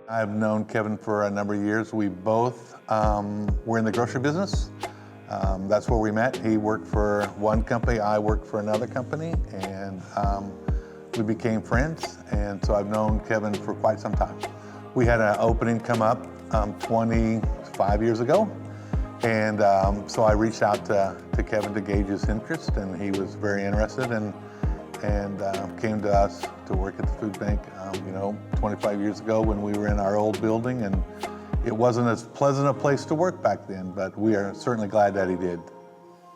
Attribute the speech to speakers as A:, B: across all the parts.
A: I've known Kevin for a number of years. We both were in the grocery business. That's where we met. He worked for one company, I worked for another company, and we became friends. And so I've known Kevin for quite some time. We had an opening come up 25 years ago. And so I reached out to Kevin to gauge his interest, and he was very interested and came to us to work at the food bank, 25 years ago when we were in our old building, and it wasn't as pleasant a place to work back then, but we are certainly glad that he did.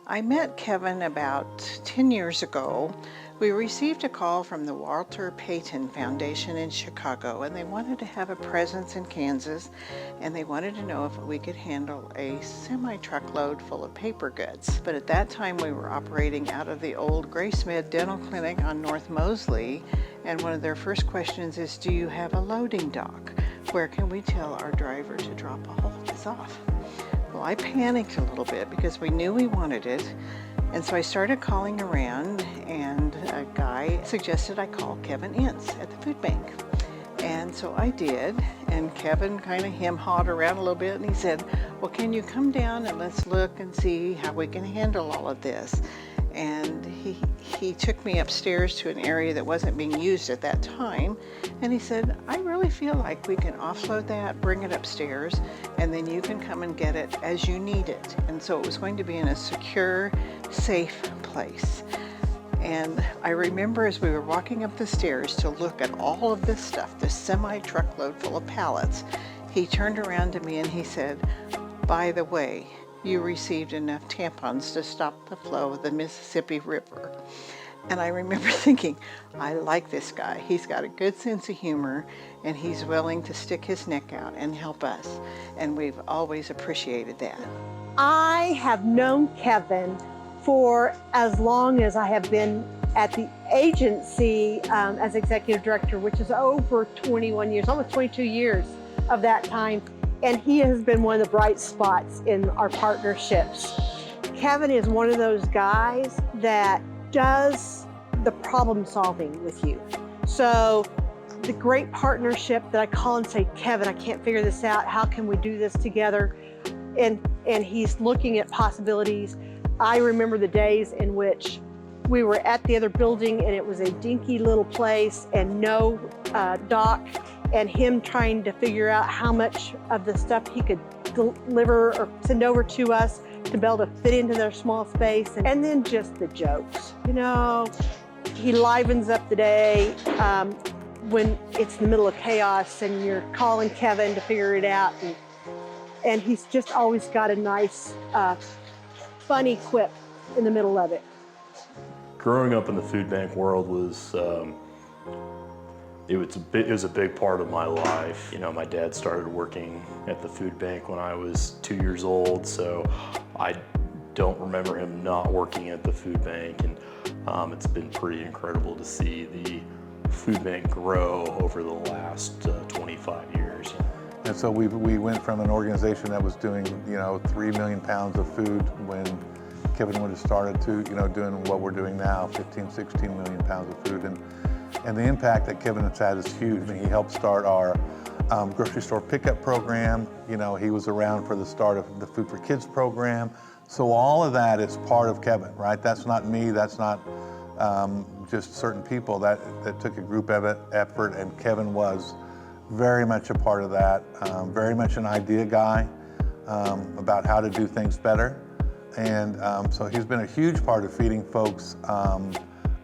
B: I met Kevin about 10 years ago. We received a call from the Walter Payton Foundation in Chicago, and they wanted to have a presence in Kansas, and they wanted to know if we could handle a semi-truckload full of paper goods. But at that time we were operating out of the old Graysmith Dental Clinic on North Mosley, and one of their first questions is, do you have a loading dock? Where can we tell our driver to drop all of this off? Well, I panicked a little bit because we knew we wanted it. And so I started calling around, and a guy suggested I call Kevin Enz at the food bank. And so I did, and Kevin kind of hem-hawed around a little bit, and he said, well, can you come down and let's look and see how we can handle all of this? And he took me upstairs to an area that wasn't being used at that time, and he said, I really feel like we can offload that, bring it upstairs, and then you can come and get it as you need it. And so it was going to be in a secure, safe place. And I remember as we were walking up the stairs to look at all of this stuff, this semi-truckload full of pallets, he turned around to me and he said, by the way, you received enough tampons to stop the flow of the Mississippi River. And I remember thinking, I like this guy. He's got a good sense of humor, and he's willing to stick his neck out and help us. And we've always appreciated that.
C: I have known Kevin for as long as I have been at the agency as executive director, which is over 21 years, almost 22 years of that time. And he has been one of the bright spots in our partnerships. Kevin is one of those guys that does the problem solving with you. So the great partnership that I call and say, Kevin, I can't figure this out. How can we do this together? And he's looking at possibilities. I remember the days in which we were at the other building and it was a dinky little place and no dock, and him trying to figure out how much of the stuff he could deliver or send over to us to be able to fit into their small space. And then just the jokes. He livens up the day when it's in the middle of chaos and you're calling Kevin to figure it out. And he's just always got a nice, funny quip in the middle of it.
D: Growing up in the food bank world was it was a big part of my life. My dad started working at the food bank when I was 2 years old, so I don't remember him not working at the food bank, and it's been pretty incredible to see the food bank grow over the last 25 years.
A: And so we went from an organization that was doing 3 million pounds of food when Kevin would have started to doing what we're doing now, 15, 16 million pounds of food. And the impact that Kevin has had is huge. He helped start our grocery store pickup program. He was around for the start of the Food for Kids program. So all of that is part of Kevin, right? That's not me, that's not just certain people. That took a group effort, and Kevin was very much a part of that, very much an idea guy about how to do things better. And so he's been a huge part of feeding folks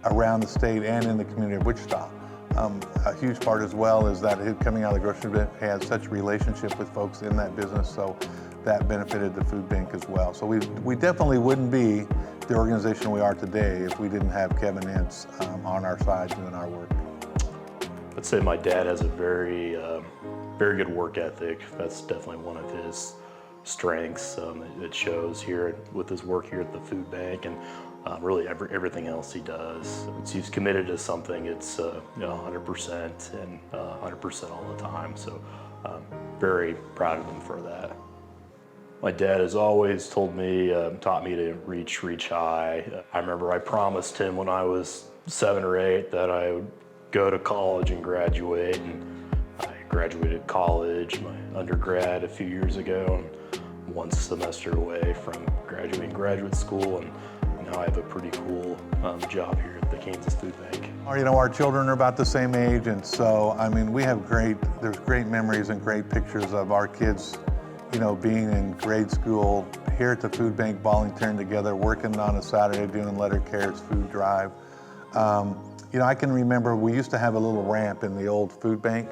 A: around the state and in the community of Wichita. A huge part as well is that him coming out of the grocery business has such a relationship with folks in that business, so that benefited the food bank as well. So we definitely wouldn't be the organization we are today if we didn't have Kevin Enz on our side doing our work.
D: I'd say my dad has a very good work ethic. That's definitely one of his strengths. It shows here with his work here at the food bank, and really everything else he does. He's committed to something. It's 100% and 100% all the time. So very proud of him for that. My dad has always taught me to reach high. I remember I promised him when I was 7 or 8 that I would go to college and graduate, and I graduated college, my undergrad a few years ago, and 1 semester away from graduating graduate school, and now I have a pretty cool job here at the Kansas Food Bank.
A: You know, our children are about the same age, and so, I mean, there's great memories and great pictures of our kids, you know, being in grade school, here at the food bank, volunteering together, working on a Saturday, doing letter carrots, food drive. You know, I can remember we used to have a little ramp in the old food bank,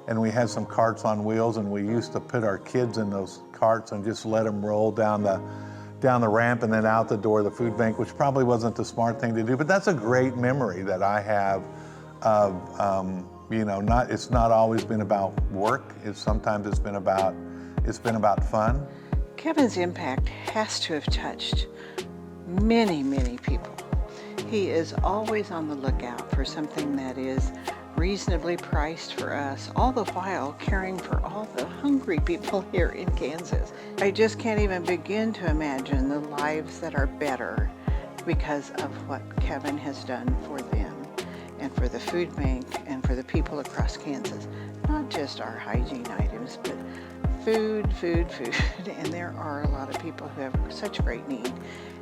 A: and we had some carts on wheels, and we used to put our kids in those carts and just let them roll down the ramp and then out the door of the food bank, which probably wasn't the smart thing to do, but that's a great memory that I have of, you know, it's not always been about work. Sometimes it's been about fun.
B: Kevin's impact has to have touched many, many people. He is always on the lookout for something that is reasonably priced for us, all the while caring for all the hungry people here in Kansas. I just can't even begin to imagine the lives that are better because of what Kevin has done for them and for the food bank and for the people across Kansas. Not just our hygiene items, but food, and there are a lot of people who have such great need.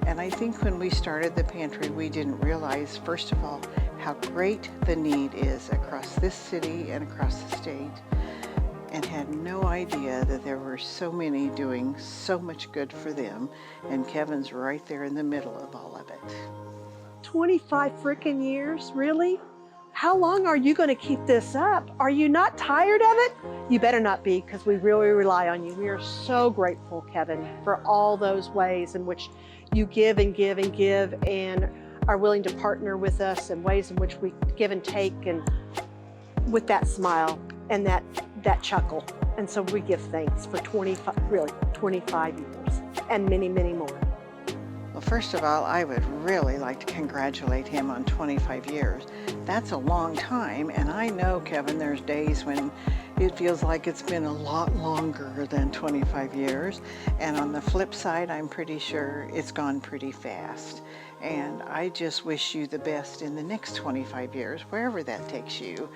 B: And I think when we started the pantry, we didn't realize, first of all, how great the need is across this city and across the state, and had no idea that there were so many doing so much good for them, and Kevin's right there in the middle of all of it.
C: 25 freaking years, really? How long are you going to keep this up? Are you not tired of it? You better not be, because we really rely on you. We are so grateful, Kevin, for all those ways in which you give and give and give, and are willing to partner with us in ways in which we give and take, and with that smile and that chuckle. And so we give thanks for 25 years and many, many more.
B: Well, first of all, I would really like to congratulate him on 25 years. That's a long time, and I know, Kevin, there's days when it feels like it's been a lot longer than 25 years. And on the flip side, I'm pretty sure it's gone pretty fast. And I just wish you the best in the next 25 years, wherever that takes you.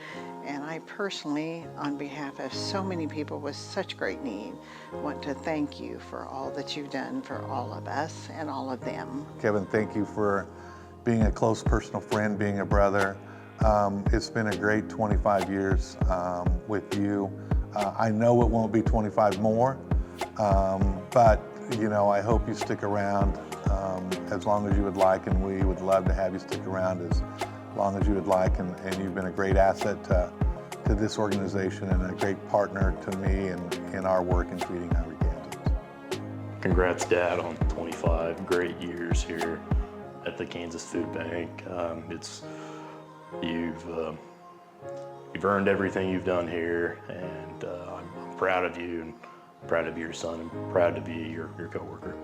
B: And I personally, on behalf of so many people with such great need, want to thank you for all that you've done for all of us and all of them.
A: Kevin, thank you for being a close personal friend, being a brother. It's been a great 25 years with you. I know it won't be 25 more, but you know, I hope you stick around as long as you would like, and we would love to have you stick around as long as you would like, and you've been a great asset to this organization and a great partner to me in our work in feeding hungry Kansans.
D: Congrats, Dad, on 25 great years here at the Kansas Food Bank. You've earned everything you've done here, and I'm proud of you, and proud of your son, and proud to be your coworker.